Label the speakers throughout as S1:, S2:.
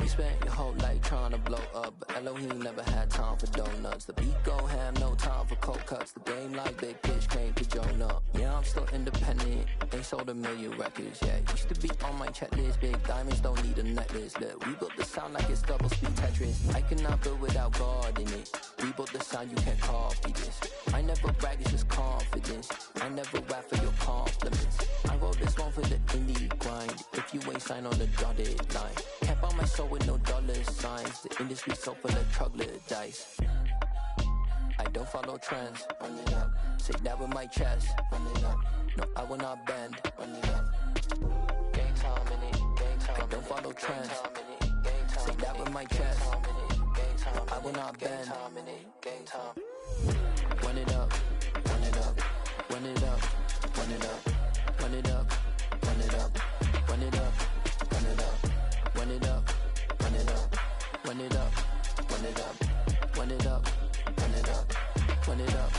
S1: spent your whole life trying to blow up, but Elohim never had time for donuts. The beat go ham, no time for cold cuts. The game like Big Pitch came to Jonah. Yeah, I'm still independent, ain't sold a million records yet. Used to be on my checklist, big diamonds don't need a necklace. Look, we built the sound like it's double speed Tetris. I cannot build without God in it. We built the sound, you can't copy this. I never brag, it's just confidence. I never rap for your compliments. I wrote this one for the indie grind. If you ain't signed on the dotted line, can't buy my soul with no dollar signs. The industry so full of troglodytes. I don't follow trends. Run it up. Say that with my chest. Run it up. No, I will not bend. Run it up. Gang time in it. Gang time. I don't follow trends. Say that with my chest. No, I will not bend. Gang time. Run it up. Run it up. Run it up. Run it up. Run it up. Run it up. Run it up. Run it up. Run it up. Run it up. Run it up. Run it up. Run it up. Run it up. Run it up.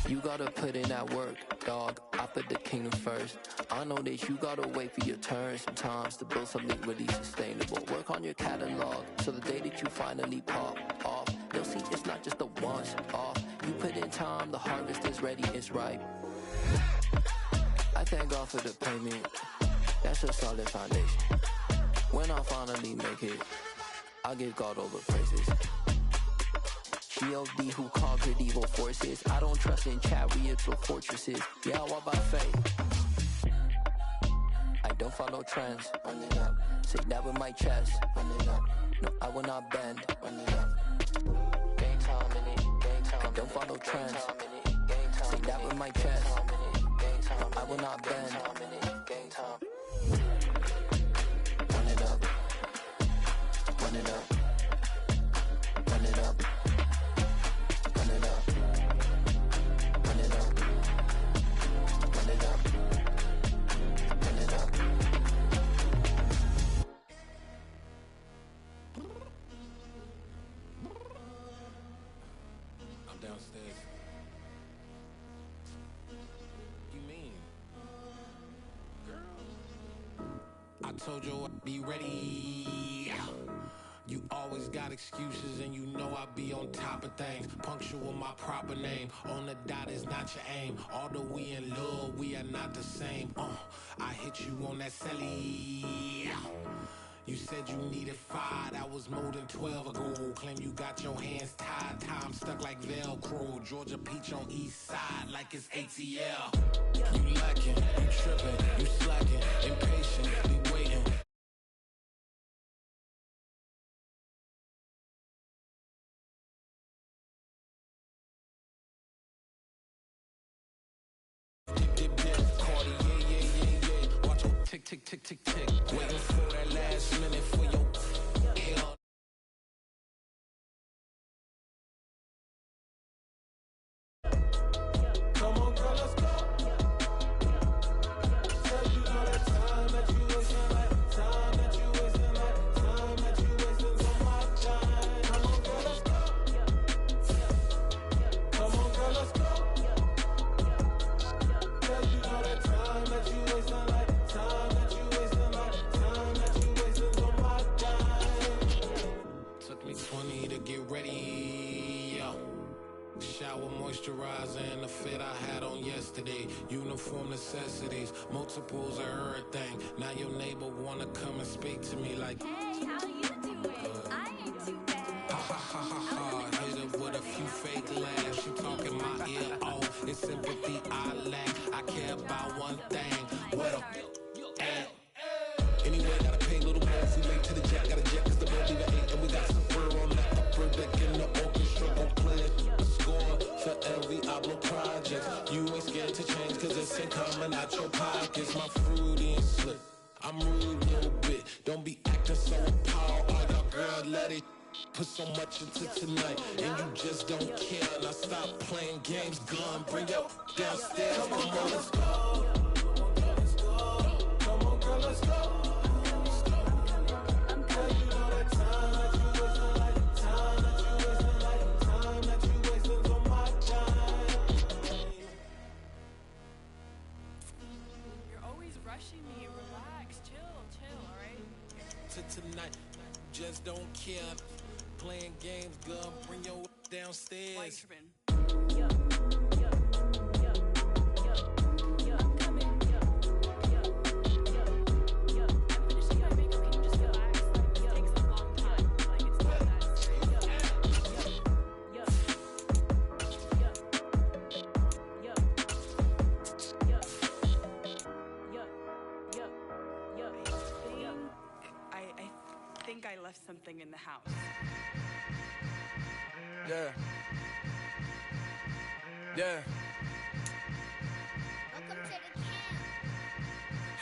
S1: You gotta put in that work, dog. I put the kingdom first. I know that you gotta wait for your turn sometimes to build something really sustainable. Work on your catalog, so the day that you finally pop off, you'll see it's not just a once off. You put in time, the harvest is ready, it's ripe. I thank God for the payment. That's a solid foundation. When I finally make it, I'll give God all the praises. G.O.D. who conquered evil forces. I don't trust in chariots or fortresses. Yeah, I walk by faith. I don't follow trends. Run it up. Say that with my chest. Run it up. No, I will not bend. Run it up. Gang time in it. Gang time. I don't follow trends. Say that with my chest. No, I will not bend. Gang time. Run it up. Run it up. Run it up. Run it up. Run it up. Run it up. Run it up.
S2: I'm downstairs. You mean? Girl. I told you I'd be ready. You always got excuses and you know I be on top of things. Punctual my proper name. On the dot is not your aim. Although we in love, we are not the same. I hit you on that celly. You said you needed 5, that was more than 12 ago. Claim you got your hands tied, time stuck like Velcro. Georgia Peach on east side like it's ATL. You lacking, you tripping, you slacking, impatient, be waiting. Dip, Cardi, yeah. Watch your tick, tick, tick, tick, tick. Waiting for that last minute for your hell. Come on, girl, let's go. Said you know that time that you wasting, like time that you wasting, like time that you wasting on my time. Come on, girl, let's go. Come on, girl, let's go. Said you know that time that you wasting, like time that you wasting, like time that you wasting on my time. Took me 20 to get ready, yo. Shower, moisturizer, and the fit I had on yesterday. Uniform necessities, multiples of everything. Now your neighbor wanna come and speak to me like,
S3: Hey, how you doing? I ain't too bad.
S2: ha ha ha ha ha. Hit her with a few fake laughs. She talking my ear off. It's sympathy I lack. I care about one thing. What a at. Anyway, gotta pay a little more if we late to the jack. Got a jet cause the boat leave at 8. And we got some fur on that upper deck in the orchestra. Go play a score for every Oblo project. You ain't scared to change cause it's ain't coming out your pockets. My fruity and slip. I'm rude a little bit. Don't be acting so appalled. Oh, your girl, let it put so much into tonight. And you just don't care. Now stop playing games. Gun, bring your downstairs. Come on, girl, let's go. Come on, girl, let's go. Girl, you know that time that you wasting, like time that you wasting, like time that you wasting on my time.
S3: You're always rushing me. Relax, chill, alright?
S2: To tonight, just don't care. Playing games, girl, bring your downstairs.
S4: I left something in the house.
S1: Yeah. Yeah.
S3: Welcome to the camp.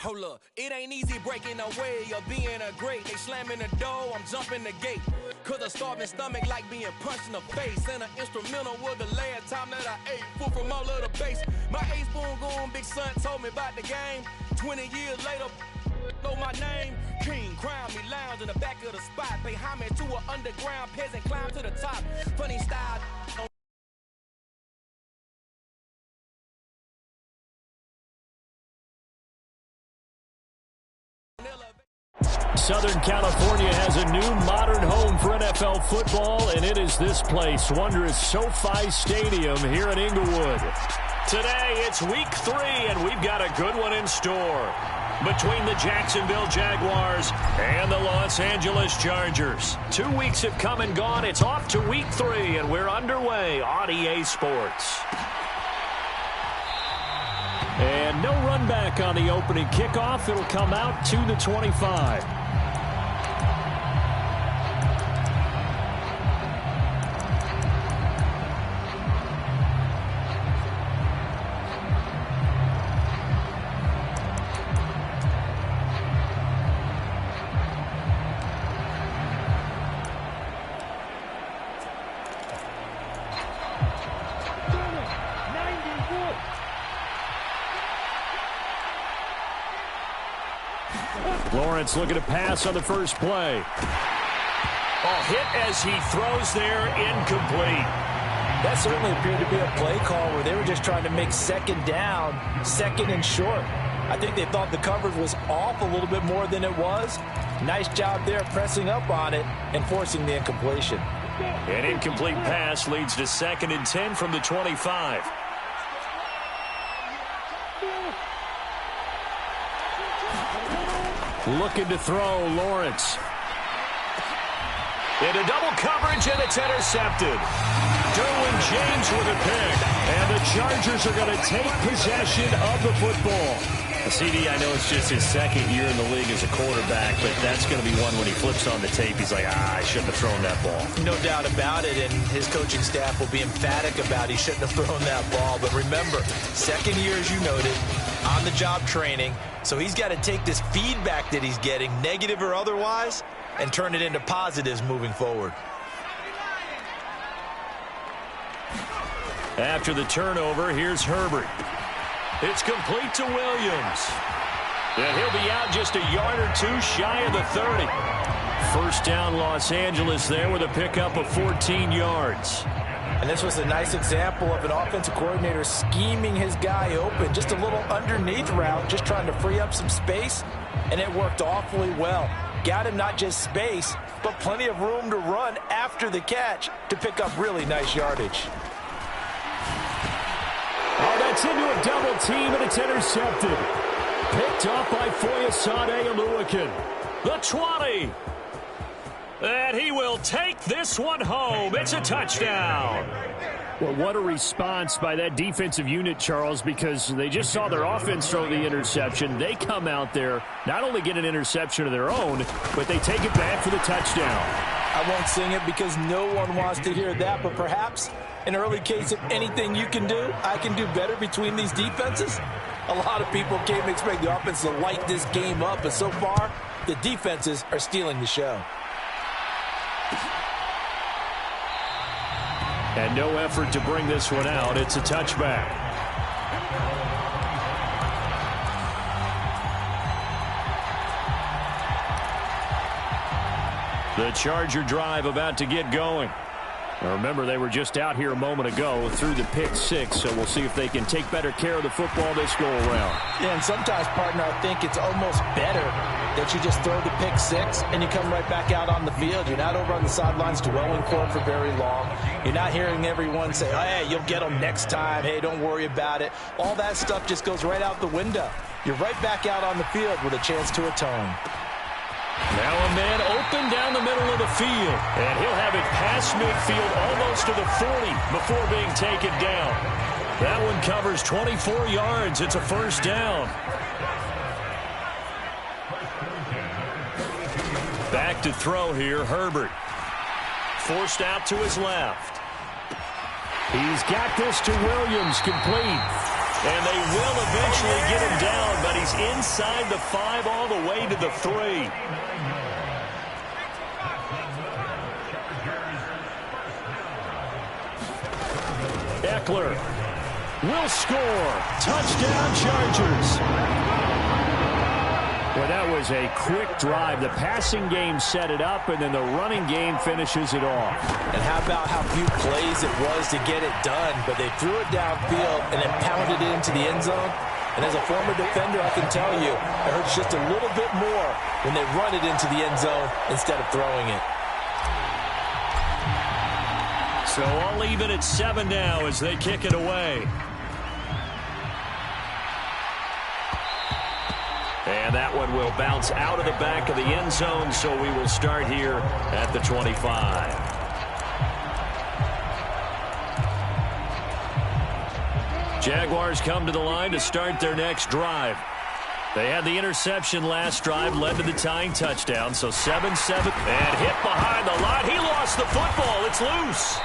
S1: Hold up, it ain't easy breaking away or being a great. They slamming the door, I'm jumping the gate. Cause a starving stomach like being punched in the face. And an instrumental was the last time that I ate food from all of the bass. My A-spoon going, big son told me about the game. 20 years later, know my name. King, crown me, lounge in the back of the spot. Pay homage to an underground peasant, climb to the top. Funny style.
S5: Southern California has a new modern home for NFL football, and it is this place, wondrous SoFi Stadium here in Inglewood. Today, it's week 3, and we've got a good one in store between the Jacksonville Jaguars and the Los Angeles Chargers. 2 weeks have come and gone. It's off to week 3, and we're underway on EA Sports. And no run back on the opening kickoff. It'll come out to the 25. Lawrence looking to pass on the first play. Hit as he throws there, incomplete.
S6: That certainly appeared to be a play call where they were just trying to make second down, second and short. I think they thought the coverage was off a little bit more than it was. Nice job there pressing up on it and forcing the incompletion.
S5: An incomplete pass leads to 2nd and 10 from the 25. Looking to throw, Lawrence. Into double coverage, and it's intercepted. Derwin James with a pick. And the Chargers are going to take possession of the football. CD, I know it's just his 2nd year in the league as a quarterback, but that's going to be one when he flips on the tape. He's like, I shouldn't have thrown that ball.
S6: No doubt about it, and his coaching staff will be emphatic about he shouldn't have thrown that ball. But remember, 2nd year, as you noted, on-the-job training. So he's got to take this feedback that he's getting, negative or otherwise, and turn it into positives moving forward.
S5: After the turnover, here's Herbert. It's complete to Williams. And he'll be out just a yard or two shy of the 30. First down, Los Angeles there with a pickup of 14 yards.
S6: And this was a nice example of an offensive coordinator scheming his guy open. Just a little underneath route, just trying to free up some space, and it worked awfully well. Got him not just space, but plenty of room to run after the catch to pick up really nice yardage.
S5: Oh, that's into a double team, and it's intercepted. Picked off by Foyesade Oluwakin. The 20. And he will take this one home. It's a touchdown. Well, what a response by that defensive unit, Charles, because they just saw their offense throw the interception. They come out there, not only get an interception of their own, but they take it back for the touchdown.
S6: I won't sing it because no one wants to hear that, but perhaps an early case of anything you can do, I can do better between these defenses. A lot of people came to expect the offense to light this game up, but so far, the defenses are stealing the show.
S5: And no effort to bring this one out. It's a touchback. The Charger drive about to get going. Now remember, they were just out here a moment ago through the pick 6, so we'll see if they can take better care of the football this go around.
S6: Yeah, and sometimes, partner, I think it's almost better that you just throw the pick six and you come right back out on the field. You're not over on the sidelines dwelling for it for very long. You're not hearing everyone say, oh, hey, you'll get them next time. Hey, don't worry about it. All that stuff just goes right out the window. You're right back out on the field with a chance to atone.
S5: Now a man open down the middle of the field, and he'll have it past midfield almost to the 40 before being taken down. That one covers 24 yards. It's a first down. Back to throw here, Herbert. Forced out to his left. He's got this to Williams, complete. And they will eventually get him down, but he's inside the 5 all the way to the 3. Eckler will score. Touchdown, Chargers. Well, that was a quick drive. The passing game set it up, and then the running game finishes it off.
S6: And how about how few plays it was to get it done, but they threw it downfield and then pounded it into the end zone. And as a former defender, I can tell you, it hurts just a little bit more when they run it into the end zone instead of throwing it.
S5: So I'll leave it at 7 now as they kick it away. And that one will bounce out of the back of the end zone, so we will start here at the 25. Jaguars come to the line to start their next drive. They had the interception last drive, led to the tying touchdown, so 7-7. And hit behind the line. He lost the football. It's loose.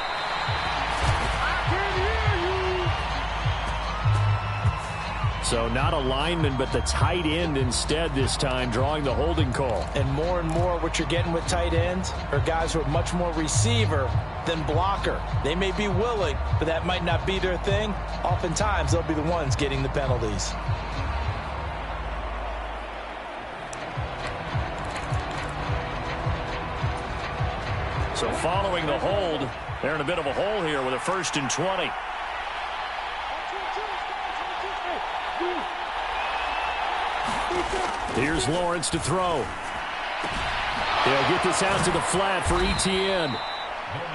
S5: So not a lineman, but the tight end instead this time, drawing the holding call.
S6: And more what you're getting with tight ends are guys who are much more receiver than blocker. They may be willing, but that might not be their thing. Oftentimes, they'll be the ones getting the penalties.
S5: So following the hold, they're in a bit of a hole here with a 1st and 20. Here's Lawrence to throw. They'll get this out to the flat for Etienne.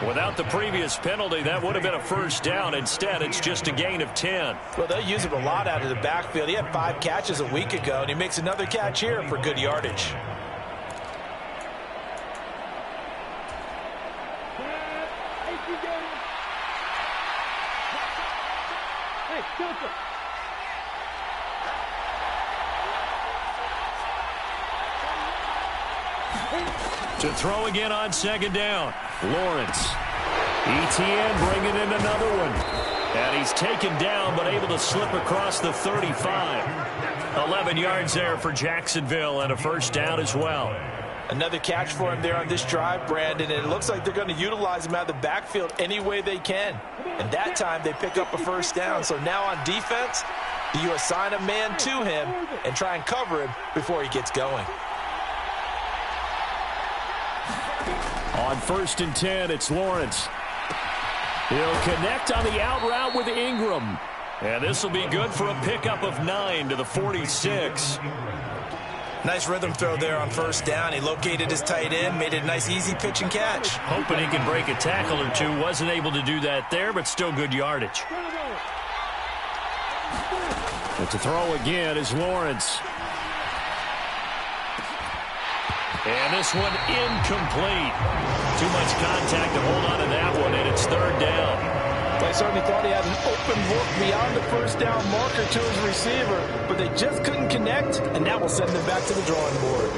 S5: Without the previous penalty, that would have been a first down. Instead, it's just a gain of 10.
S6: Well, they'll use him a lot out of the backfield. He had 5 catches a week ago, and he makes another catch here for good yardage.
S5: To throw again on 2nd down. Lawrence. Etienne bringing in another one. And he's taken down, but able to slip across the 35. 11 yards there for Jacksonville, and a first down as well.
S6: Another catch for him there on this drive, Brandon, and it looks like they're going to utilize him out of the backfield any way they can. And that time they pick up a first down. So now on defense, do you assign a man to him and try and cover him before he gets going?
S5: On 1st and 10, it's Lawrence. He'll connect on the out route with Ingram. And this will be good for a pickup of 9 to the 46.
S6: Nice rhythm throw there on 1st down. He located his tight end, made it a nice easy pitch and catch.
S5: Hoping he can break a tackle or two. Wasn't able to do that there, but still good yardage. But to throw again is Lawrence. And this one incomplete. Too much contact to hold on to that one, and it's 3rd down.
S6: I certainly thought he had an open look beyond the 1st down marker to his receiver, but they just couldn't connect, and that will send them back to the drawing board.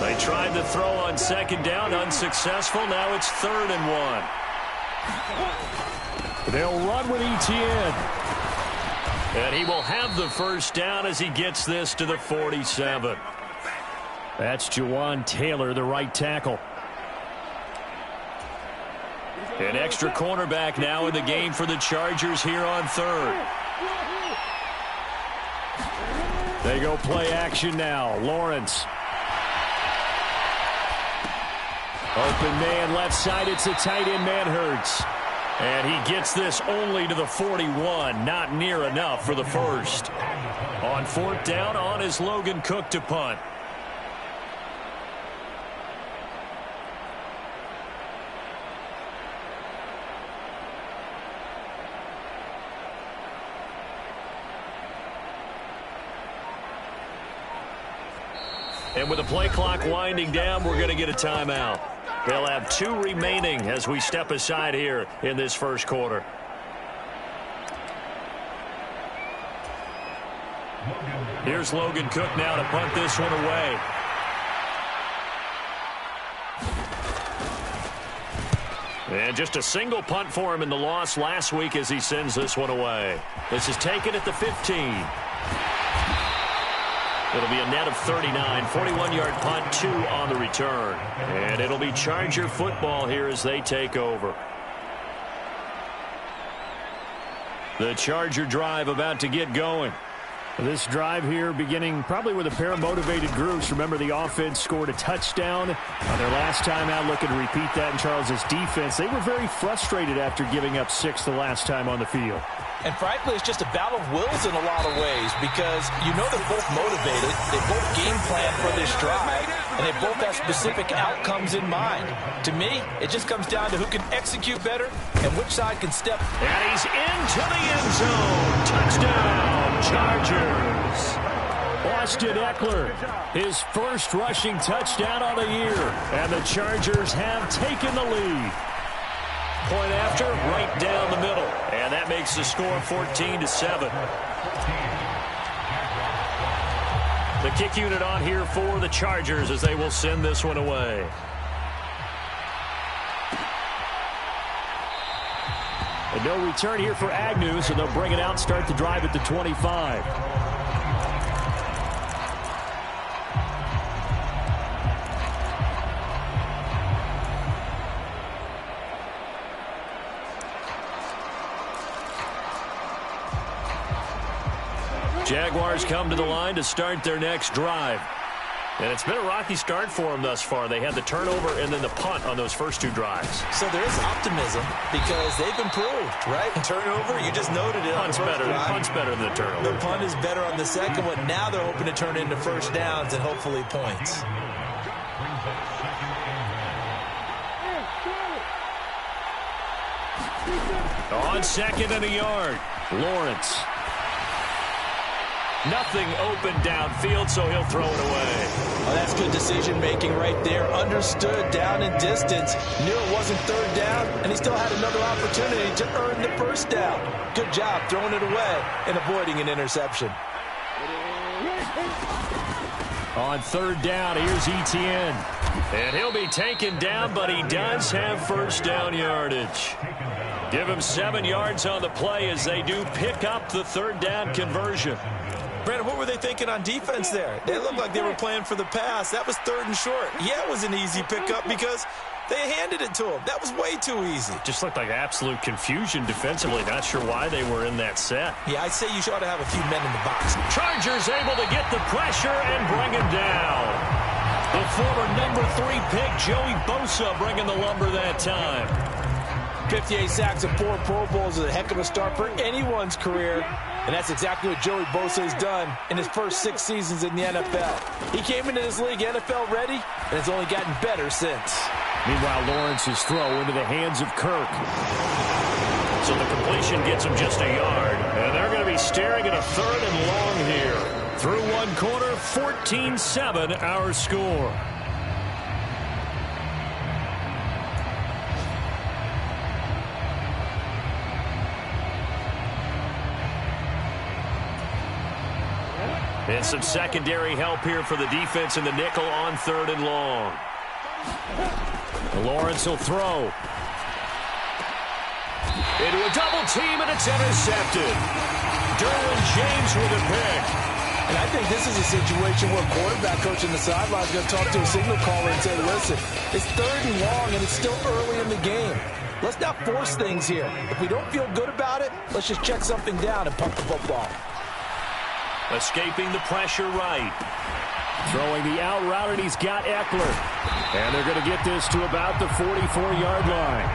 S5: They tried to throw on 2nd down, unsuccessful. Now it's 3rd and 1. They'll run with Etienne. And he will have the first down as he gets this to the 47. That's Jawan Taylor, the right tackle. An extra cornerback now in the game for the Chargers here on 3rd. They go play action now. Lawrence. Open man left side. It's a tight end, man. Hurts. And he gets this only to the 41. Not near enough for the first. On 4th down, on is Logan Cook to punt. And with the play clock winding down, we're going to get a timeout. They'll have 2 remaining as we step aside here in this first quarter. Here's Logan Cook now to punt this one away. And just a single punt for him in the loss last week as he sends this one away. This is taken at the 15. It'll be a net of 39, 41-yard punt, 2 on the return. And it'll be Charger football here as they take over. The Charger drive about to get going.
S7: This drive here beginning probably with a pair of motivated groups. Remember, the offense scored a touchdown on their last time out. Looking to repeat that in Charles' defense. They were very frustrated after giving up 6 the last time on the field.
S6: And frankly, it's just a battle of wills in a lot of ways because you know they're both motivated. They both game plan for this drive, and they both have specific outcomes in mind. To me, it just comes down to who can execute better and which side can step.
S5: And he's into the end zone. Touchdown, Chargers.
S7: Austin Eckler, his first rushing touchdown on the year. And the Chargers have taken the lead.
S5: Point after, right down the middle. And that makes the score 14-7. The kick unit on here for the Chargers as they will send this one away.
S7: And no return here for Agnew, so they'll bring it out, start the drive at the 25.
S5: Jaguars come to the line to start their next drive. And it's been a rocky start for them thus far. They had the turnover and then the punt on those first 2 drives.
S6: So there is optimism because they've improved, right? Turnover, you just noted it.
S5: Punt's better than the turnover.
S6: The punt is better on the second one. Now they're hoping to turn into first downs and hopefully points.
S5: On 2nd and a yard, Lawrence. Nothing open downfield, so he'll throw it away.
S6: Oh, that's good decision-making right there. Understood down in distance. Knew it wasn't 3rd down, and he still had another opportunity to earn the first down. Good job throwing it away and avoiding an interception.
S5: On 3rd down, here's Etienne. And he'll be taken down, but he does have first down yardage. Give him 7 yards on the play as they do pick up the 3rd down conversion.
S6: Brandon, what were they thinking on defense there? They looked like they were playing for the pass. That was 3rd and short. Yeah, it was an easy pickup because they handed it to him. That was way too easy.
S5: Just looked like absolute confusion defensively. Not sure why they were in that set.
S6: Yeah, I'd say you ought to have a few men in the box.
S5: Chargers able to get the pressure and bring him down. The former number 3 pick, Joey Bosa, bringing the lumber that time.
S6: 58 sacks and 4 Pro Bowls is a heck of a start for anyone's career. And that's exactly what Joey Bosa has done in his first 6 seasons in the NFL. He came into this league NFL ready, and has only gotten better since.
S7: Meanwhile, Lawrence's throw into the hands of Kirk.
S5: So the completion gets him just a yard. And they're going to be staring at a 3rd and long here. Through 1 quarter, 14-7 our score. And some secondary help here for the defense in the nickel on 3rd and long. Lawrence will throw. Into a double team, and it's intercepted. Derwin James with a pick.
S6: And I think this is a situation where a quarterback coach in the sideline is going to talk to a signal caller and say, listen, it's 3rd and long, and it's still early in the game. Let's not force things here. If we don't feel good about it, let's just check something down and pump the football.
S5: Escaping the pressure right.
S7: Throwing the out route, and he's got Eckler. And they're going to get this to about the 44-yard line.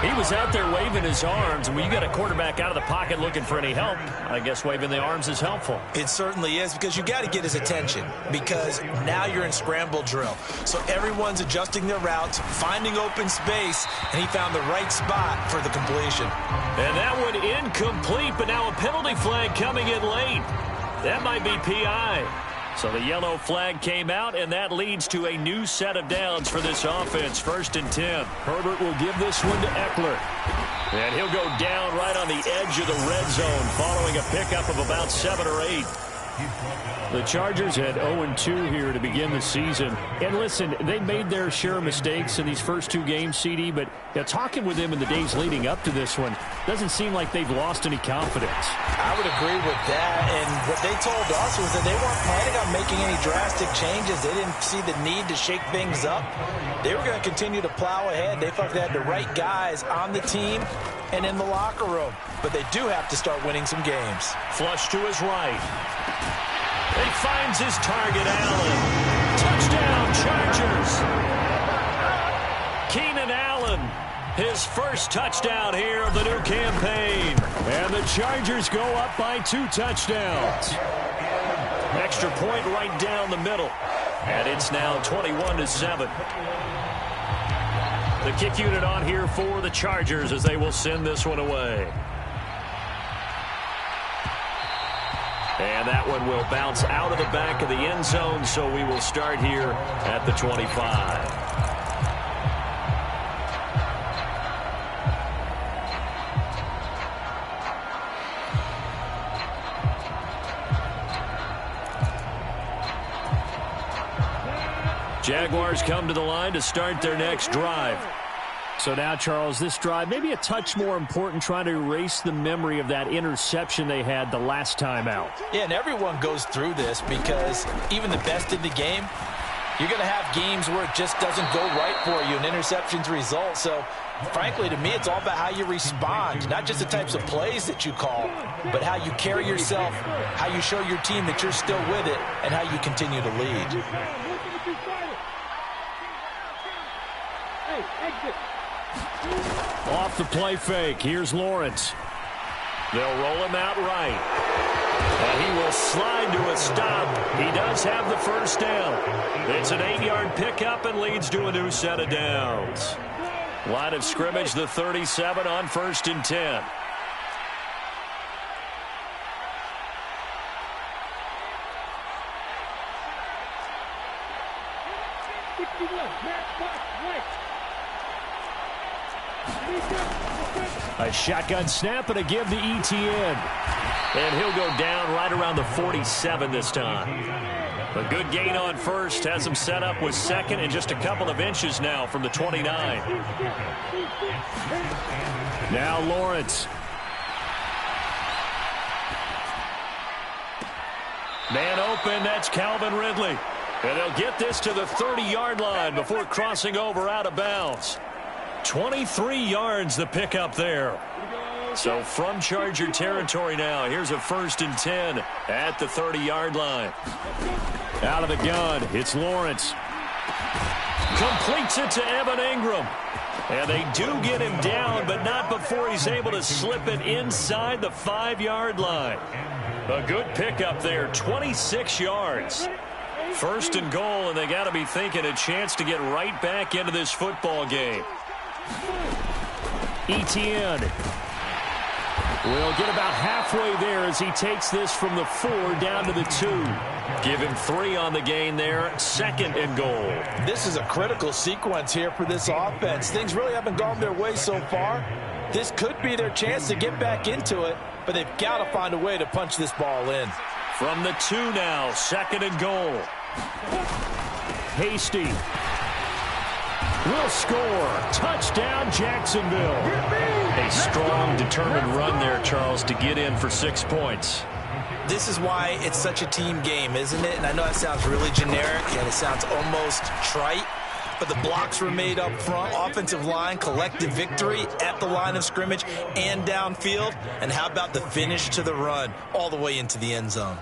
S5: He was out there waving his arms, and when you got a quarterback out of the pocket looking for any help, I guess waving the arms is helpful.
S6: It certainly is, because you got to get his attention, because now you're in scramble drill. So everyone's adjusting their routes, finding open space, and he found the right spot for the completion.
S5: And that one incomplete, but now a penalty flag coming in late. That might be PI. So the yellow flag came out, and that leads to a new set of downs for this offense. 1st and 10. Herbert will give this one to Eckler. And he'll go down right on the edge of the red zone following a pickup of about 7 or 8. The Chargers had 0-2 here to begin the season. And listen, they made their share of mistakes in these first 2 games, CD, but talking with them in the days leading up to this one, doesn't seem like they've lost any confidence.
S6: I would agree with that, and what they told us was that they weren't planning on making any drastic changes. They didn't see the need to shake things up. They were going to continue to plow ahead. They felt they had the right guys on the team and in the locker room, but they do have to start winning some games.
S5: Flush to his right. He finds his target, Allen. Touchdown, Chargers. Keenan Allen, his first touchdown here of the new campaign. And the Chargers go up by 2 touchdowns. Extra point right down the middle. And it's now 21-7. The kick unit on here for the Chargers as they will send this one away. And that one will bounce out of the back of the end zone, so we will start here at the 25. Jaguars come to the line to start their next drive.
S7: So now, Charles, this drive maybe a touch more important, trying to erase the memory of that interception they had the last time out.
S6: Yeah, and everyone goes through this, because even the best in the game, you're going to have games where it just doesn't go right for you, and interceptions result. So, frankly, to me, it's all about how you respond, not just the types of plays that you call, but how you carry yourself, how you show your team that you're still with it, and how you continue to lead.
S7: Off the play fake. Here's Lawrence.
S5: They'll roll him out right. And he will slide to a stop. He does have the first down. It's an 8-yard pickup and leads to a new set of downs. Line of scrimmage, the 37 on 1st and 10.
S7: A shotgun snap and a give to ETN.
S5: And he'll go down right around the 47 this time. A good gain on first. Has him set up with second and just a couple of inches now from the 29.
S7: Now Lawrence.
S5: Man open, that's Calvin Ridley. And they'll get this to the 30-yard line before crossing over out of bounds. 23 yards the pickup there. So from Charger territory now, here's a 1st and 10 at the 30-yard line.
S7: Out of the gun, it's Lawrence.
S5: Completes it to Evan Ingram. And they do get him down, but not before he's able to slip it inside the 5-yard line. A good pickup there, 26 yards. 1st and goal, and they got to be thinking a chance to get right back into this football game.
S7: ETN will get about halfway there as he takes this from the 4 down to the 2.
S5: Give him 3 on the gain there, 2nd and goal.
S6: This is a critical sequence here for this offense. Things really haven't gone their way so far. This could be their chance to get back into it, but they've got to find a way to punch this ball in.
S5: From the 2 now, 2nd and goal.
S7: Hasty will score. Touchdown, Jacksonville.
S5: A strong, determined run there, Charles, to get in for 6 points.
S6: This is why it's such a team game, isn't it? And I know that sounds really generic and it sounds almost trite, but the blocks were made up front, offensive line, collective victory at the line of scrimmage and downfield. And how about the finish to the run all the way into the end zone?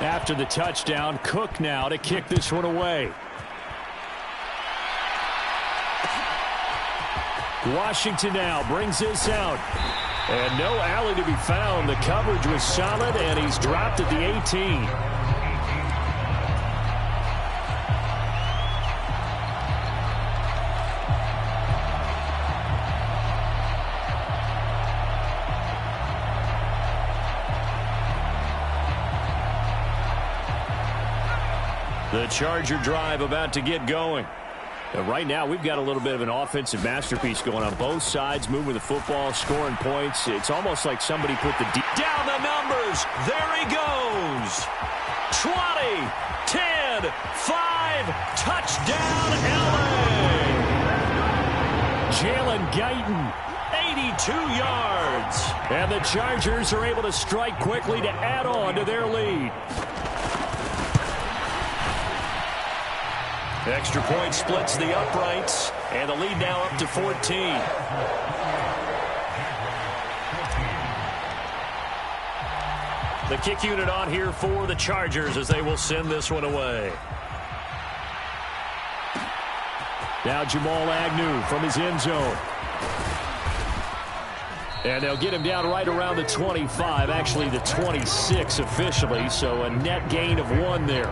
S5: After the touchdown, Cook now to kick this one away. Washington now brings this out. And no alley to be found. The coverage was solid, and he's dropped at the 18. The Charger drive about to get going. Right now, we've got a little bit of an offensive masterpiece going on both sides, moving the football, scoring points. It's almost like somebody put the down the numbers. There he goes. 20, 10, 5, touchdown, LA. Jalen Guyton, 82 yards. And the Chargers are able to strike quickly to add on to their lead. Extra point splits the uprights, and the lead now up to 14. The kick unit on here for the Chargers as they will send this one away. Now Jamal Agnew from his end zone. And they'll get him down right around the 25, actually the 26 officially, so a net gain of 1 there.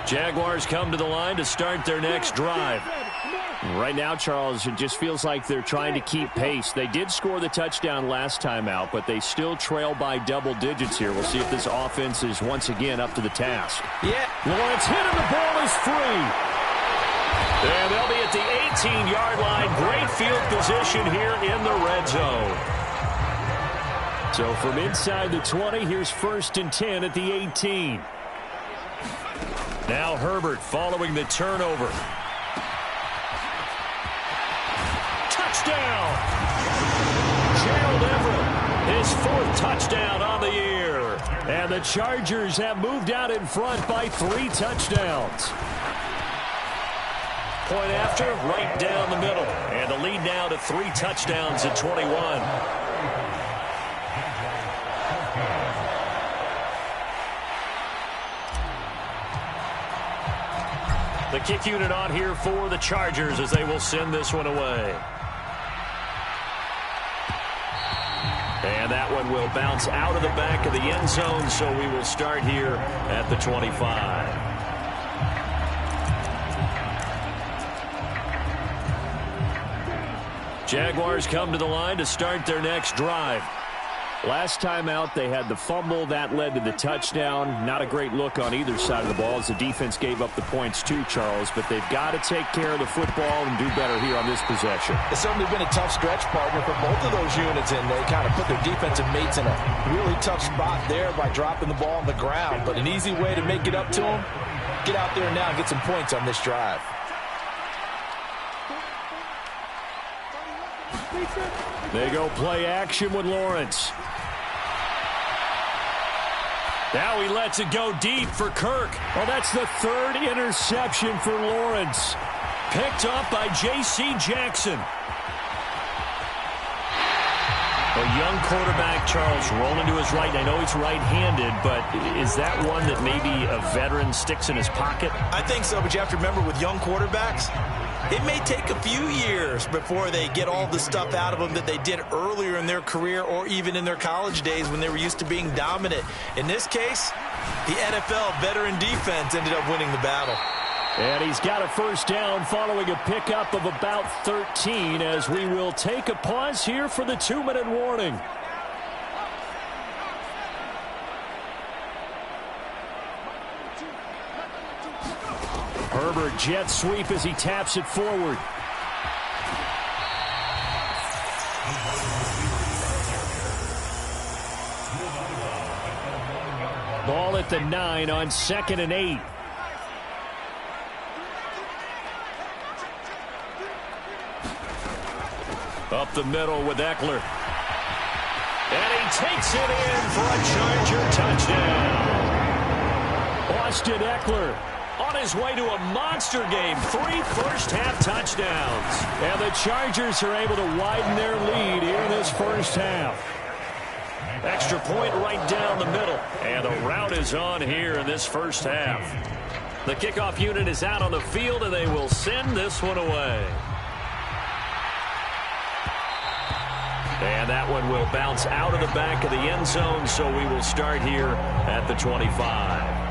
S5: Jaguars come to the line to start their next drive. Right now, Charles, it just feels like they're trying to keep pace. They did score the touchdown last time out, but they still trail by double digits here. We'll see if this offense is once again up to the task.
S6: Yeah.
S5: Lawrence hit and the ball is free. And they'll be at the 18-yard line. Great field position here in the red zone. So from inside the 20, here's 1st and 10 at the 18. Now Herbert following the turnover. Touchdown! Gerald Everett, his 4th touchdown on the year. And the Chargers have moved out in front by 3 touchdowns. Point after, right down the middle. And the lead now to 3 touchdowns at 21. The kick unit on here for the Chargers as they will send this one away. And that one will bounce out of the back of the end zone, so we will start here at the 25. Jaguars come to the line to start their next drive. Last time out, they had the fumble. That led to the touchdown. Not a great look on either side of the ball as the defense gave up the points too, Charles. But they've got to take care of the football and do better here on this possession.
S6: It's certainly been a tough stretch, partner, for both of those units, and they kind of put their defensive mates in a really tough spot there by dropping the ball on the ground. But an easy way to make it up to them, get out there now and get some points on this drive.
S5: They go play action with Lawrence. Now he lets it go deep for Kirk. Well, that's the 3rd interception for Lawrence. Picked up by J.C. Jackson. A young quarterback, Charles, rolling to his right. I know he's right-handed, but is that one that maybe a veteran sticks in his pocket?
S6: I think so, but you have to remember with young quarterbacks, it may take a few years before they get all the stuff out of them that they did earlier in their career or even in their college days when they were used to being dominant. In this case, the NFL veteran defense ended up winning the battle.
S5: And he's got a 1st down following a pickup of about 13 as we will take a pause here for the 2-minute warning. Herbert jet sweep as he taps it forward. Ball at the 9 on 2nd and 8. Up the middle with Eckler. And he takes it in for a Charger touchdown. Austin Eckler on his way to a monster game. 3 first-half touchdowns.
S7: And the Chargers are able to widen their lead here in this first half.
S5: Extra point right down the middle. And the route is on here in this first half. The kickoff unit is out on the field, and they will send this one away. And that one will bounce out of the back of the end zone, so we will start here at the 25.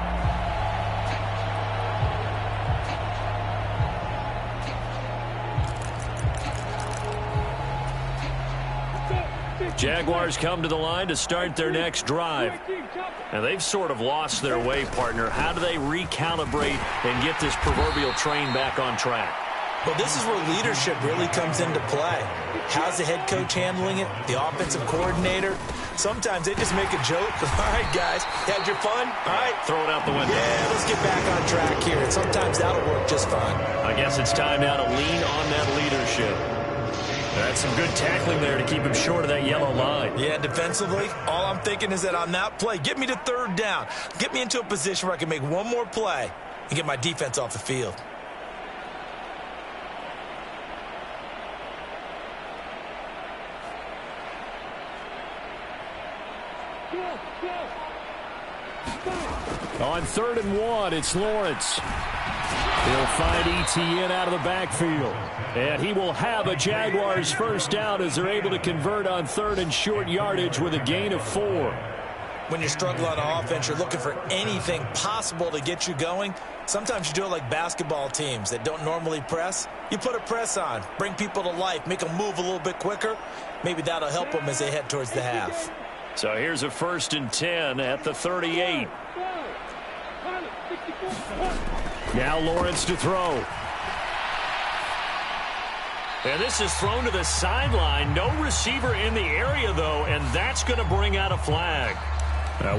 S5: Jaguars come to the line to start their next drive. And they've sort of lost their way, partner. How do they recalibrate and get this proverbial train back on track?
S6: Well, this is where leadership really comes into play. How's the head coach handling it? The offensive coordinator? Sometimes they just make a joke. All right, guys, had your fun? All right.
S5: Throw it out the window.
S6: Yeah, let's get back on track here. And sometimes that'll work just fine.
S5: I guess it's time now to lean on that leadership. That's some good tackling there to keep him short of that yellow line.
S6: Yeah, defensively, all I'm thinking is that on that play, get me to third down. Get me into a position where I can make one more play and get my defense off the field.
S7: On 3rd and 1, it's Lawrence. He'll find Etienne out of the backfield. And he will have a Jaguars first down as they're able to convert on 3rd and short yardage with a gain of 4.
S6: When you're struggling on offense, you're looking for anything possible to get you going. Sometimes you do it like basketball teams that don't normally press. You put a press on, bring people to life, make them move a little bit quicker. Maybe that'll help them as they head towards the half.
S5: So here's a 1st and 10 at the 38.
S7: Now Lawrence to throw.
S5: And this is thrown to the sideline. No receiver in the area, though, and that's going to bring out a flag.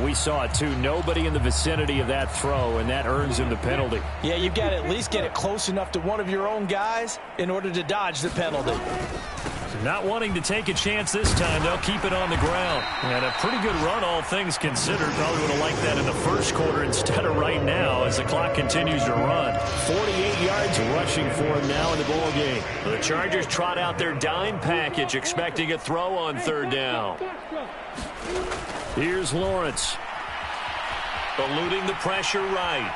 S7: We saw it, too. Nobody in the vicinity of that throw, and that earns him the penalty.
S6: Yeah, you've got to at least get it close enough to one of your own guys in order to dodge the penalty.
S5: Not wanting to take a chance this time, they'll keep it on the ground. And a pretty good run, all things considered. Probably would have liked that in the first quarter instead of right now as the clock continues to run.
S7: 48 yards rushing for him now in the ball game.
S5: The Chargers trot out their dime package, expecting a throw on 3rd down.
S7: Here's Lawrence.
S5: Eluding the pressure right.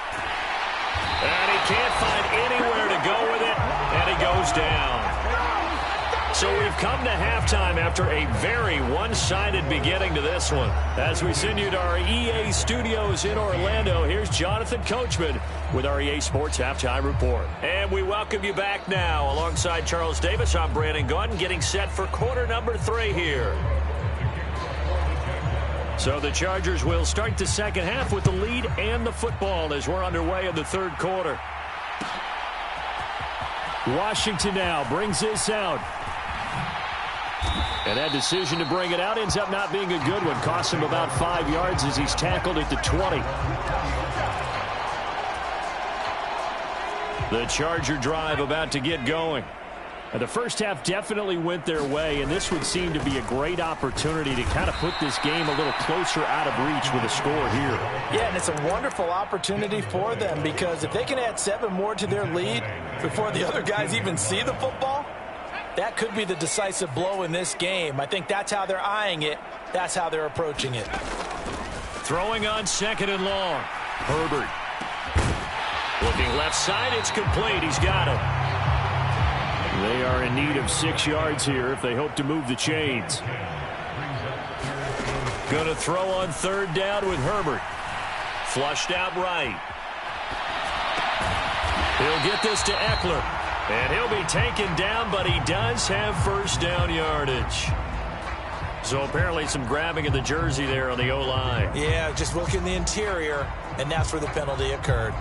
S5: And he can't find anywhere to go with it, and he goes down. So we've come to halftime after a very one-sided beginning to this one. As we send you to our EA studios in Orlando, here's Jonathan Coachman with our EA Sports Halftime Report. And we welcome you back now. Alongside Charles Davis, I'm Brandon Gunn, getting set for quarter number 3 here. So the Chargers will start the second half with the lead and the football as we're underway in the 3rd quarter.
S7: Washington now brings this out. And that decision to bring it out ends up not being a good one. Costs him about 5 yards as he's tackled at the 20.
S5: The Charger drive about to get going.
S7: The first half definitely went their way, and this would seem to be a great opportunity to kind of put this game a little closer out of reach with a score here.
S6: Yeah, and it's a wonderful opportunity for them because if they can add 7 more to their lead before the other guys even see the football, that could be the decisive blow in this game. I think that's how they're eyeing it. That's how they're approaching it.
S5: Throwing on 2nd and long. Herbert. Looking left side, it's complete. He's got it.
S7: They are in need of 6 yards here if they hope to move the chains.
S5: Going to throw on 3rd down with Herbert. Flushed out right. He'll get this to Eckler. And he'll be taken down, but he does have first down yardage. So apparently some grabbing of the jersey there on the O-line.
S6: Yeah, just look in the interior, and that's where the penalty occurred.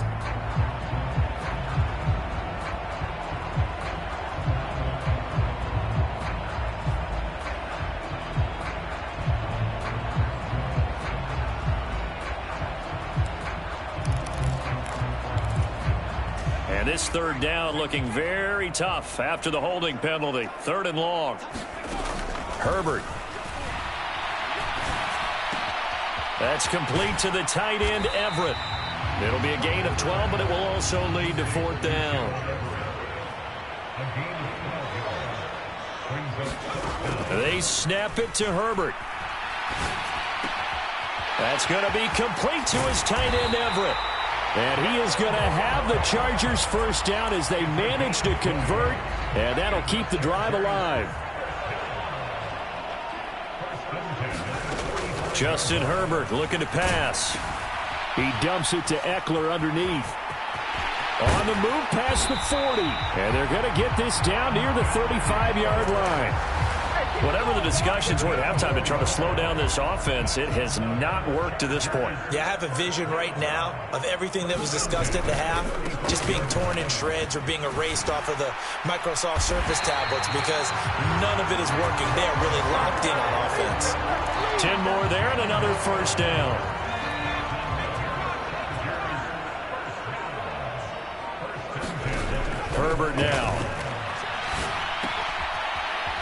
S5: And this 3rd down looking very tough after the holding penalty. 3rd and long. Herbert. That's complete to the tight end, Everett. It'll be a gain of 12, but it will also lead to 4th down. They snap it to Herbert. That's going to be complete to his tight end, Everett. And he is going to have the Chargers first down as they manage to convert, and that'll keep the drive alive. Justin Herbert looking to pass. He dumps it to Eckler underneath. On the move past the 40. And they're going to get this down near the 35-yard line. Whatever the discussions were at halftime to try to slow down this offense, it has not worked to this point.
S6: Yeah, I have a vision right now of everything that was discussed at the half just being torn in shreds or being erased off of the Microsoft Surface tablets because none of it is working. They are really locked in on offense.
S5: 10 more there and another first down. Herbert now.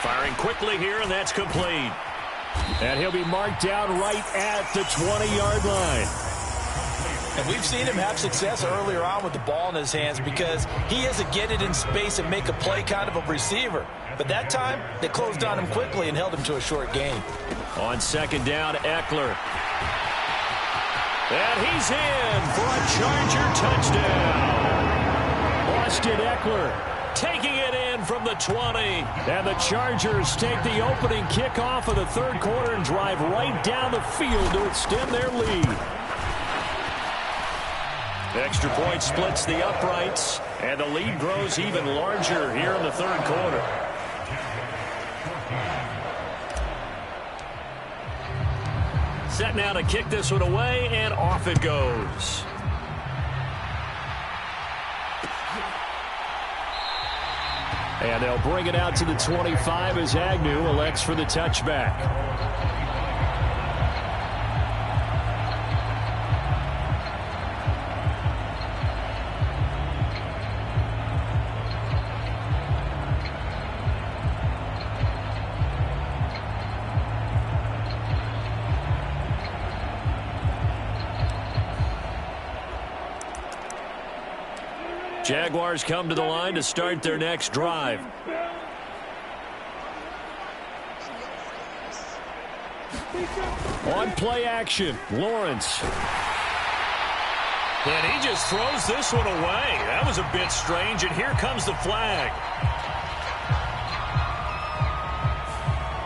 S5: Firing quickly here, and that's complete. And he'll be marked down right at the 20-yard line.
S6: And we've seen him have success earlier on with the ball in his hands because he has to get it in space and make a play kind of a receiver. But that time, they closed on him quickly and held him to a short gain.
S5: On 2nd down, Eckler. And he's in for a Charger touchdown. Austin Eckler taking it in from the 20. And the Chargers take the opening kickoff of the 3rd quarter and drive right down the field to extend their lead. The extra point splits the uprights, and the lead grows even larger here in the 3rd quarter. Set now to kick this one away, and off it goes. And they'll bring it out to the 25 as Agnew elects for the touchback. Jaguars come to the line to start their next drive. On play action, Lawrence. And he just throws this one away. That was a bit strange, and here comes the flag.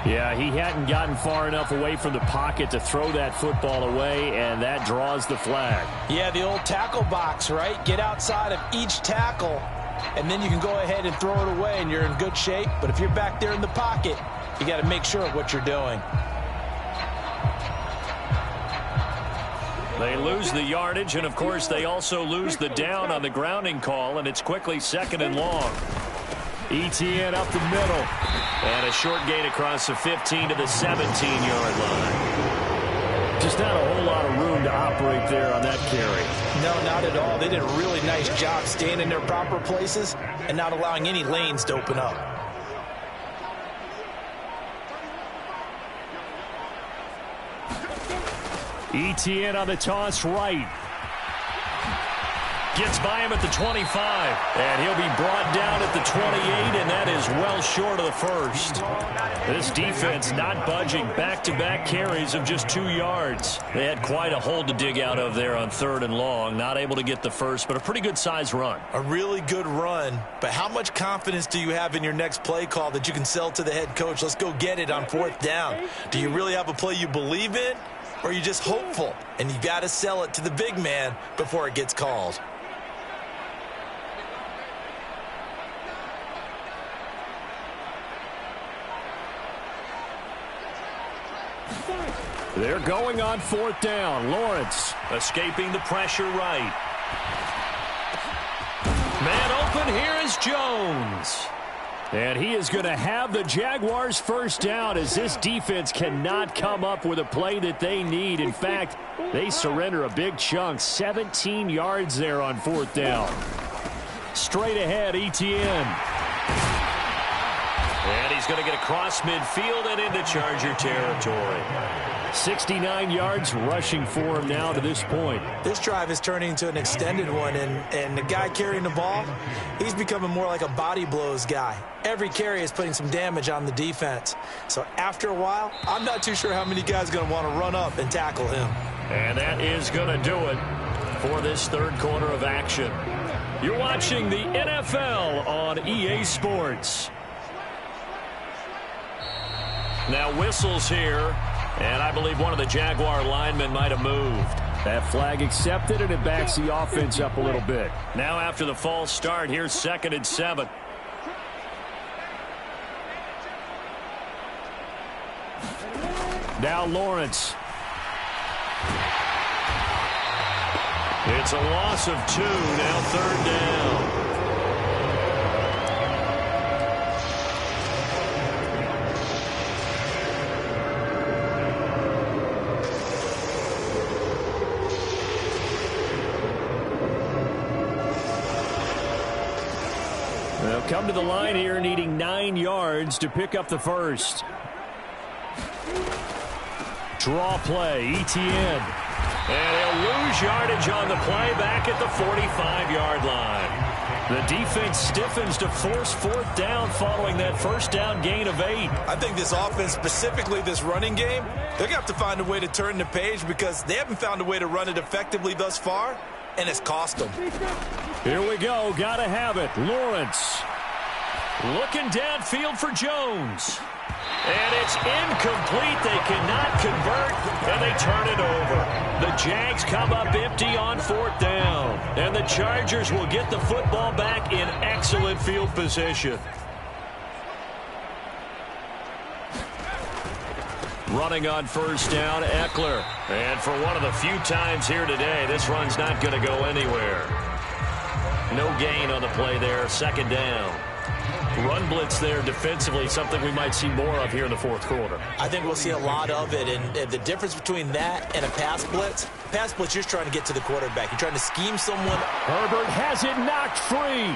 S5: Yeah, he hadn't gotten far enough away from the pocket to throw that football away, and that draws the flag.
S6: Yeah, the old tackle box, right? Get outside of each tackle, and then you can go ahead and throw it away, and you're in good shape. But if you're back there in the pocket, you got to make sure of what you're doing.
S5: They lose the yardage, and, of course, they also lose the down on the grounding call, and it's quickly 2nd and long. Etienne up the middle. And a short gain across the 15 to the 17-yard line. Just not a whole lot of room to operate there on that carry.
S6: No, not at all. They did a really nice job staying in their proper places and not allowing any lanes to open up.
S5: Etienne on the toss right. Gets by him at the 25. And he'll be brought down at the 28, and that is well short of the first. This defense not budging. Back-to-back carries of just 2 yards. They had quite a hole to dig out of there on 3rd and long. Not able to get the first, but a pretty good-sized run.
S6: A really good run, but how much confidence do you have in your next play call that you can sell to the head coach? Let's go get it on 4th down. Do you really have a play you believe in, or are you just hopeful? And you got to sell it to the big man before it gets called.
S5: They're going on 4th down. Lawrence escaping the pressure right. Man open, here is Jones. And he is going to have the Jaguars first down as this defense cannot come up with a play that they need. In fact, they surrender a big chunk. 17 yards there on 4th down. Straight ahead, Etienne. And he's going to get across midfield and into Charger territory.
S7: 69 yards rushing for him now to this point.
S6: This drive is turning into an extended one, and the guy carrying the ball, he's becoming more like a body blows guy. Every carry is putting some damage on the defense. So after a while, I'm not too sure how many guys are going to want to run up and tackle him.
S7: And that is going to do it for this third quarter of action. You're watching the NFL on EA Sports. Now whistles here, and I believe one of the Jaguar linemen might have moved. That flag accepted, and it backs the offense up a little bit. Now after the false start, here's 2nd and 7. Now Lawrence. It's a loss of 2, now 3rd down. They'll come to the line here needing 9 yards to pick up the first. Draw play, Etienne. And he'll lose yardage on the play back at the 45-yard line. The defense stiffens to force 4th down following that first down gain of 8.
S6: I think this offense, specifically this running game, they're going to have to find a way to turn the page because they haven't found a way to run it effectively thus far, and it's cost them.
S7: Here we go. Got to have it. Lawrence looking downfield for Jones. And it's incomplete. They cannot convert, and they turn it over. The Jags come up empty on 4th down. And the Chargers will get the football back in excellent field position. Running on 1st down, Eckler. And for one of the few times here today, this run's not going to go anywhere. No gain on the play there, 2nd down. Run blitz there defensively, something we might see more of here in the 4th quarter.
S6: I think we'll see a lot of it, and the difference between that and a pass blitz, you're just trying to get to the quarterback. You're trying to scheme someone.
S7: Herbert has it knocked free.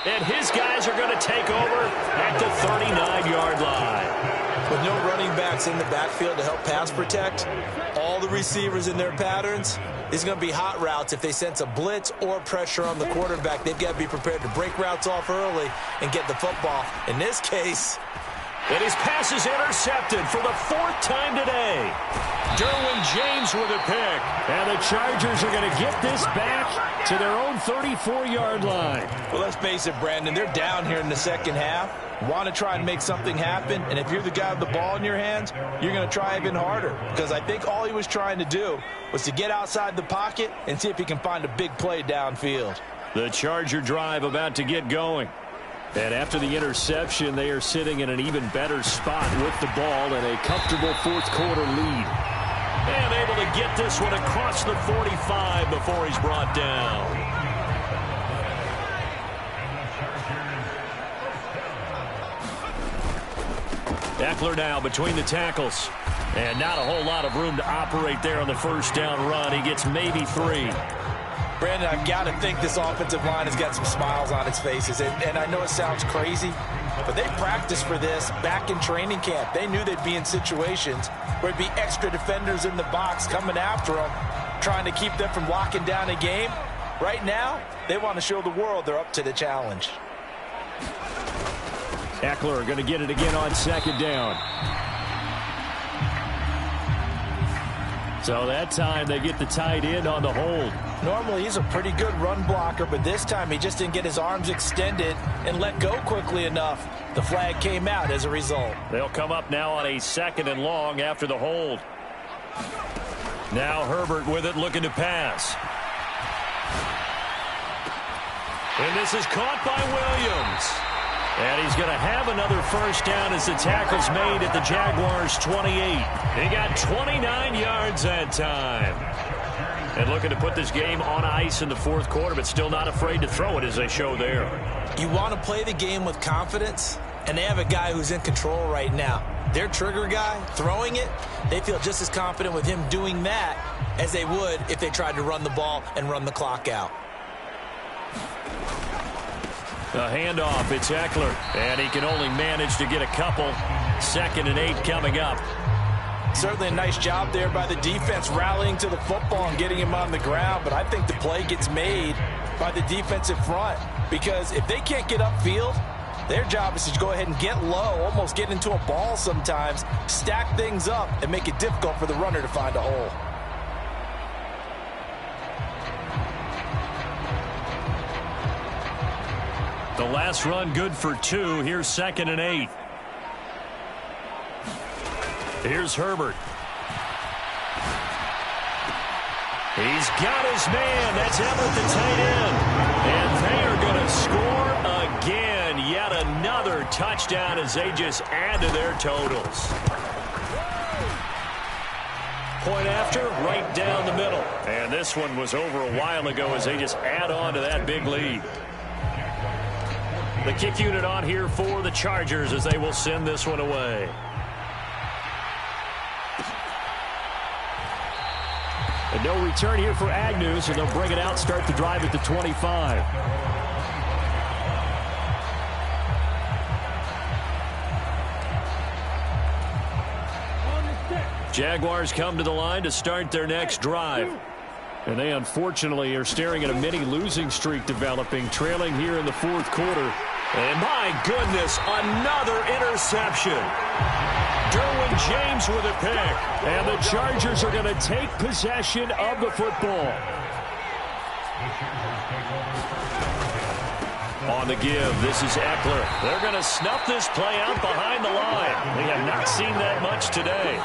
S7: And his guys are going to take over at the 39-yard line.
S6: With no running backs in the backfield to help pass protect, all the receivers in their patterns, it's going to be hot routes. If they sense a blitz or pressure on the quarterback, they've got to be prepared to break routes off early and get the football. In this case,
S7: and his pass is intercepted for the 4th time today. Derwin James with a pick. And the Chargers are going to get this back to their own 34-yard line.
S6: Well, let's face it, Brandon, they're down here in the second half. Want to try and make something happen, and if you're the guy with the ball in your hands, you're going to try even harder, because I think all he was trying to do was to get outside the pocket and see if he can find a big play downfield.
S7: The Charger drive about to get going. And after the interception, they are sitting in an even better spot with the ball and a comfortable 4th quarter lead. And able to get this one across the 45 before he's brought down. Eckler now between the tackles. And not a whole lot of room to operate there on the 1st down run. He gets maybe 3.
S6: Brandon, I've got to think this offensive line has got some smiles on its faces. And I know it sounds crazy, but they practiced for this back in training camp. They knew they'd be in situations where there'd be extra defenders in the box coming after them, trying to keep them from locking down a game. Right now, they want to show the world they're up to the challenge.
S7: Eckler going to get it again on 2nd down. So that time they get the tight end on the hold.
S6: Normally he's a pretty good run blocker, but this time he just didn't get his arms extended and let go quickly enough. The flag came out as a result.
S7: They'll come up now on a 2nd and long after the hold. Now Herbert with it, looking to pass. And this is caught by Williams. And he's going to have another 1st down as the tackle's made at the Jaguars' 28. He got 29 yards that time. And looking to put this game on ice in the 4th quarter, but still not afraid to throw it as they show there.
S6: You want to play the game with confidence, and they have a guy who's in control right now. Their trigger guy, throwing it, they feel just as confident with him doing that as they would if they tried to run the ball and run the clock out.
S7: A handoff, it's Eckler, and he can only manage to get a couple.
S5: 2nd and 8 coming up.
S6: Certainly a nice job there by the defense rallying to the football and getting him on the ground, but I think the play gets made by the defensive front because if they can't get upfield, their job is to go ahead and get low, almost get into a ball sometimes, stack things up, and make it difficult for the runner to find a hole.
S5: The last run good for 2. Here's 2nd and 8. Here's Herbert. He's got his man. That's Everett, the tight end. And they are going to score again. Yet another touchdown as they just add to their totals. Point after, right down the middle. And this one was over a while ago as they just add on to that big lead. The kick unit on here for the Chargers as they will send this one away.
S7: And no return here for Agnew, so they'll bring it out, start the drive at the 25.
S5: Jaguars come to the line to start their next drive.
S7: And they unfortunately are staring at a mini losing streak developing, trailing here in the 4th quarter.
S5: And my goodness, another interception. Derwin James with a pick.
S7: And the Chargers are going to take possession of the football.
S5: On the give, this is Eckler. They're going to snuff this play out behind the line. We have not seen that much today.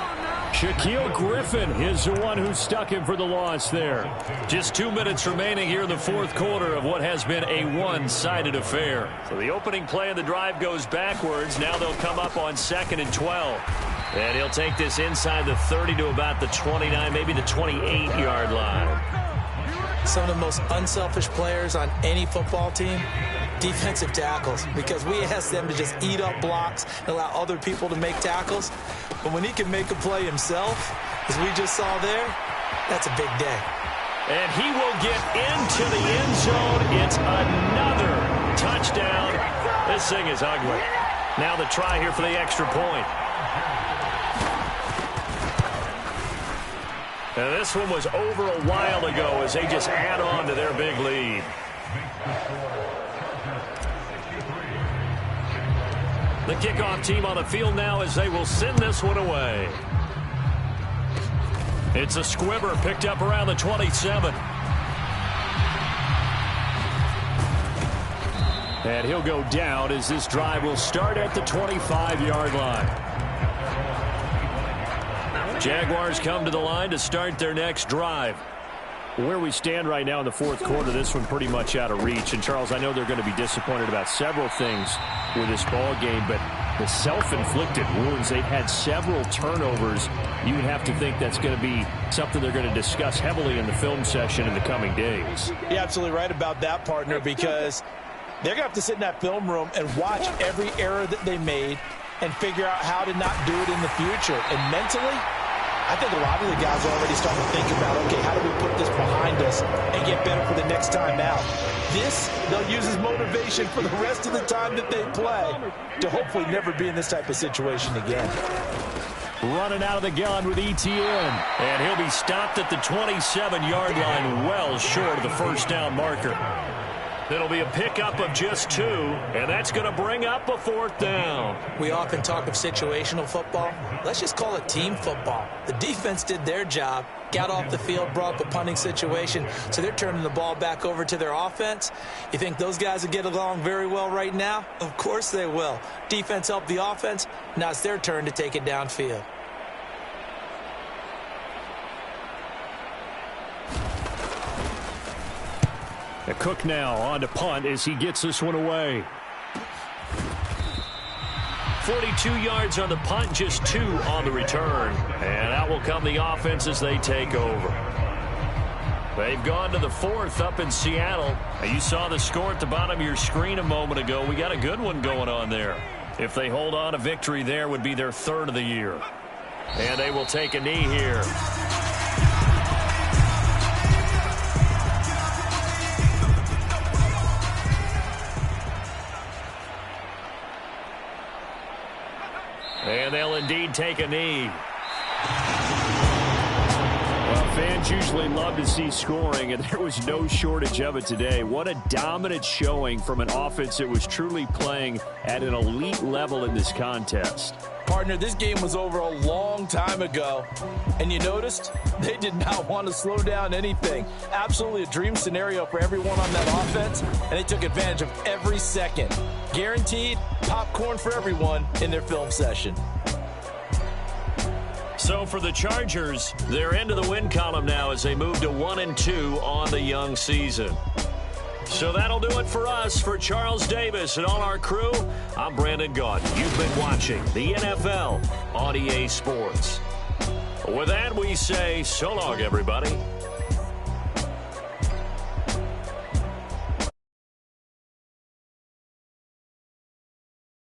S7: Shaquille Griffin is the one who stuck him for the loss there.
S5: Just 2 minutes remaining here in the 4th quarter of what has been a one-sided affair. So the opening play of the drive goes backwards. Now they'll come up on 2nd and 12. And he'll take this inside the 30 to about the 29, maybe the 28-yard line.
S6: Some of the most unselfish players on any football team, defensive tackles, because we ask them to just eat up blocks and allow other people to make tackles. But when he can make a play himself, as we just saw there, that's a big day.
S5: And he will get into the end zone. It's another touchdown. This thing is ugly. Now the try here for the extra point. And this one was over a while ago as they just add on to their big lead. The kickoff team on the field now as they will send this one away. It's a squibber picked up around the 27.
S7: And he'll go down as this drive will start at the 25-yard line.
S5: Jaguars come to the line to start their next drive.
S7: Where we stand right now in the 4th quarter, this one pretty much out of reach. And, Charles, I know they're going to be disappointed about several things with this ball game, but the self-inflicted wounds, they've had several turnovers. You would have to think that's going to be something they're going to discuss heavily in the film session in the coming days.
S6: You're absolutely right about that, partner, because they're going to have to sit in that film room and watch every error that they made and figure out how to not do it in the future. And mentally, I think a lot of the guys are already starting to think about, okay, how do we put this behind us and get better for the next time out? This, they'll use as motivation for the rest of the time that they play to hopefully never be in this type of situation again.
S7: Running out of the gun with ETN.
S5: And he'll be stopped at the 27-yard line, well short of the first down marker. It'll be a pickup of just 2, and that's going to bring up a 4th down.
S6: We often talk of situational football. Let's just call it team football. The defense did their job, got off the field, brought up a punting situation, so they're turning the ball back over to their offense. You think those guys will get along very well right now? Of course they will. Defense helped the offense. Now it's their turn to take it downfield.
S7: Cook now on to punt as he gets this one away.
S5: 42 yards on the punt, just 2 on the return. And out will come the offense as they take over. They've gone to the 4th up in Seattle. You saw the score at the bottom of your screen a moment ago. We got a good one going on there. If they hold on, a victory there would be their 3rd of the year. And they will take a knee here. And indeed take a knee. Well, fans usually love to see scoring, and there was no shortage of it today. What a dominant showing from an offense that was truly playing at an elite level in this contest.
S6: Partner, this game was over a long time ago, and you noticed they did not want to slow down anything. Absolutely a dream scenario for everyone on that offense, and they took advantage of every second. Guaranteed popcorn for everyone in their film session.
S5: So for the Chargers, they're into the win column now as they move to 1-2 on the young season. So that'll do it for us. For Charles Davis and all our crew, I'm Brandon Gaudin. You've been watching the NFL on EA Sports. With that, we say so long, everybody.